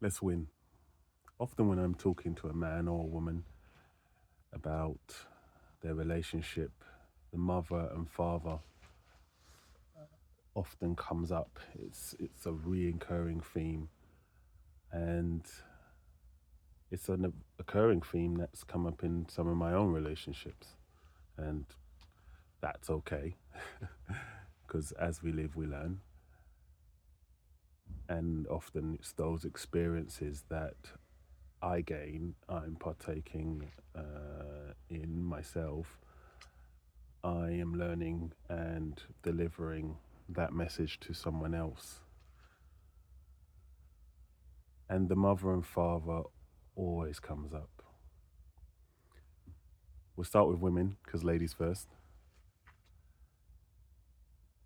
let's win. Often when I'm talking to a man or a woman about their relationship, the mother and father often comes up. It's a reoccurring theme, and it's an occurring theme that's come up in some of my own relationships, and that's okay because as we live, we learn, and often it's those experiences that I'm partaking in myself. I am learning and delivering that message to someone else. And the mother and father always comes up. We'll start with women because ladies first.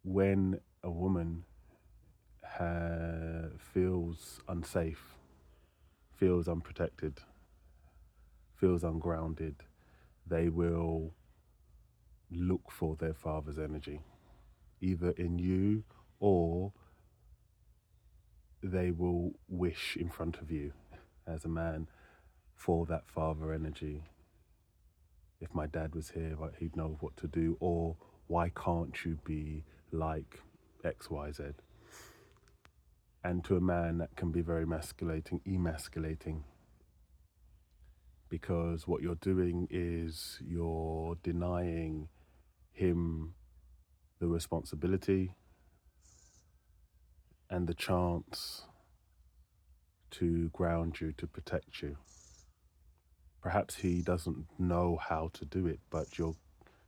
When a woman feels unsafe, feels unprotected, feels ungrounded, they will look for their father's energy, either in you or they will wish in front of you as a man for that father energy. If my dad was here, he'd know what to do, or why can't you be like XYZ? And to a man, that can be very emasculating, because what you're doing is you're denying him the responsibility and the chance to ground you, to protect you. Perhaps he doesn't know how to do it, but you're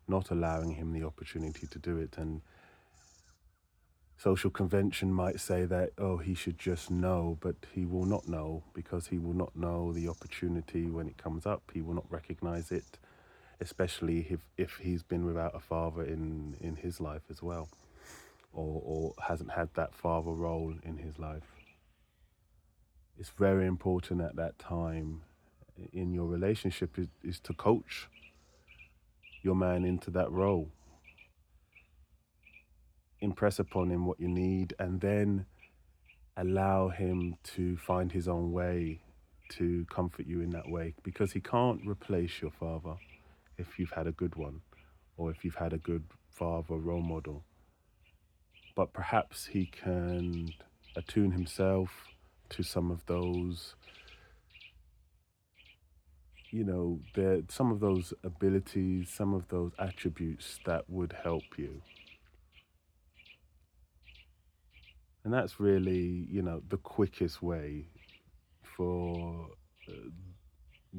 not allowing him the opportunity to do it. And social convention might say that, oh, he should just know, but he will not know because he will not know the opportunity when it comes up. He will not recognize it, especially if he's been without a father in his life as well, or hasn't had that father role in his life. It's very important at that time in your relationship is to coach your man into that role, impress upon him what you need, and then allow him to find his own way to comfort you in that way, because he can't replace your father if you've had a good one or if you've had a good father role model. But perhaps he can attune himself to some of those, some of those abilities, some of those attributes that would help you. And that's really, the quickest way for uh,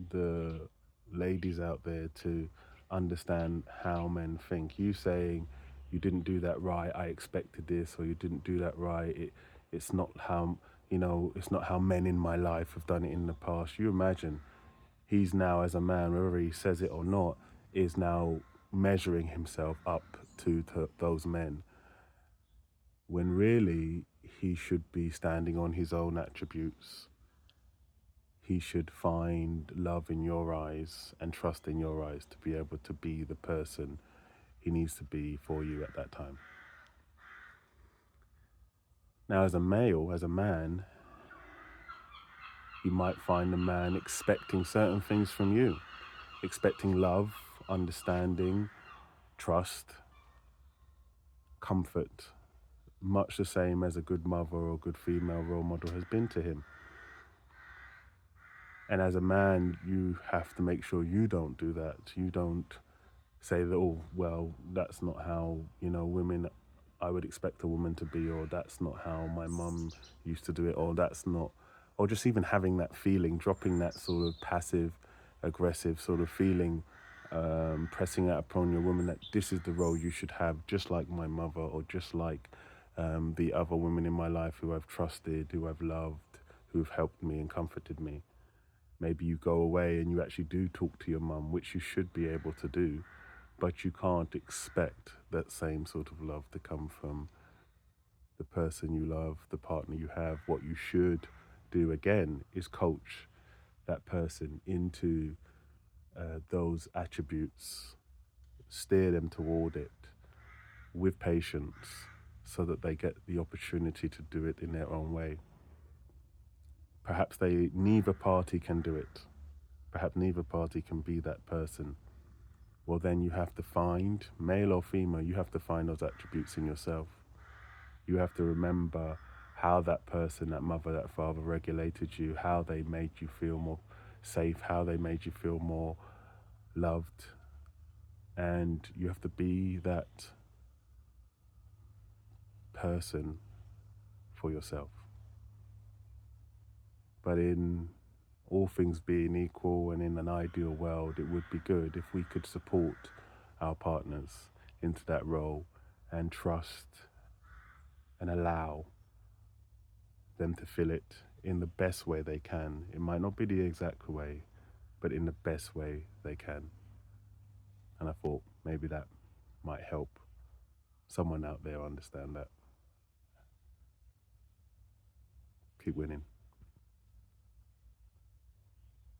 the ladies out there to understand how men think. You saying you didn't do that right, I expected this, or you didn't do that right. It's not how it's not how men in my life have done it in the past. You imagine he's now as a man, whether he says it or not, is now measuring himself up to those men when really he should be standing on his own attributes. He should find love in your eyes and trust in your eyes to be able to be the person he needs to be for you at that time. Now, as a male, as a man, you might find a man expecting certain things from you, expecting love, understanding, trust, comfort, much the same as a good mother or good female role model has been to him. And as a man, you have to make sure you don't do that. You don't say that, oh, well, that's not how, women, I would expect a woman to be, or that's not how my mum used to do it, or that's not, or just even having that feeling, dropping that sort of passive, aggressive sort of feeling, pressing out upon your woman that this is the role you should have, just like my mother, or just like the other women in my life who I've trusted, who I've loved, who've helped me and comforted me. Maybe you go away and you actually do talk to your mum, which you should be able to do, but you can't expect that same sort of love to come from the person you love, the partner you have. What you should do again is coach that person into those attributes, steer them toward it with patience so that they get the opportunity to do it in their own way. perhaps neither party can do it. Perhaps neither party can be that person. Well, then you have to find, male or female, you have to find those attributes in yourself. You have to remember how that person, that mother, that father regulated you, how they made you feel more safe, how they made you feel more loved. And you have to be that person for yourself. But in all things being equal and in an ideal world, it would be good if we could support our partners into that role and trust and allow them to fill it in the best way they can. It might not be the exact way, but in the best way they can. And I thought maybe that might help someone out there understand that. Keep winning.